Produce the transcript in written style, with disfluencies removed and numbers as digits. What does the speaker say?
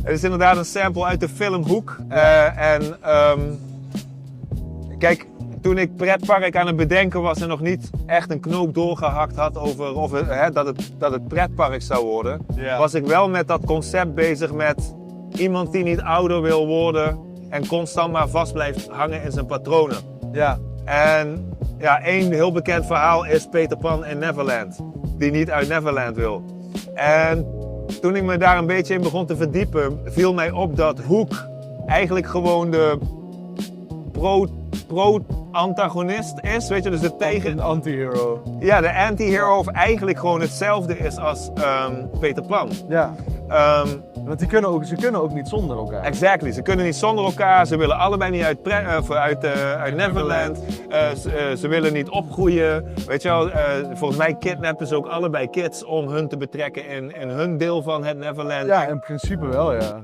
Het is inderdaad een sample uit de film Hook. Kijk, toen ik pretpark aan het bedenken was en nog niet echt een knoop doorgehakt had over dat het pretpark zou worden, was ik wel met dat concept bezig met iemand die niet ouder wil worden en constant maar vast blijft hangen in zijn patronen. Ja. En ja, één heel bekend verhaal is Peter Pan in Neverland, die niet uit Neverland wil. En toen ik me daar een beetje in begon te verdiepen, viel mij op dat Hook eigenlijk gewoon de pro-antagonist is, weet je, dus de tegen... Een anti-hero. Ja, de anti-hero of eigenlijk gewoon hetzelfde is als Peter Pan. Ja. Want ze kunnen ook niet zonder elkaar. Exactly, ze kunnen niet zonder elkaar, ze willen allebei niet uit Neverland, ze willen niet opgroeien, weet je wel, volgens mij kidnappen ze ook allebei kids om hun te betrekken in hun deel van het Neverland. Ja, in principe wel, ja.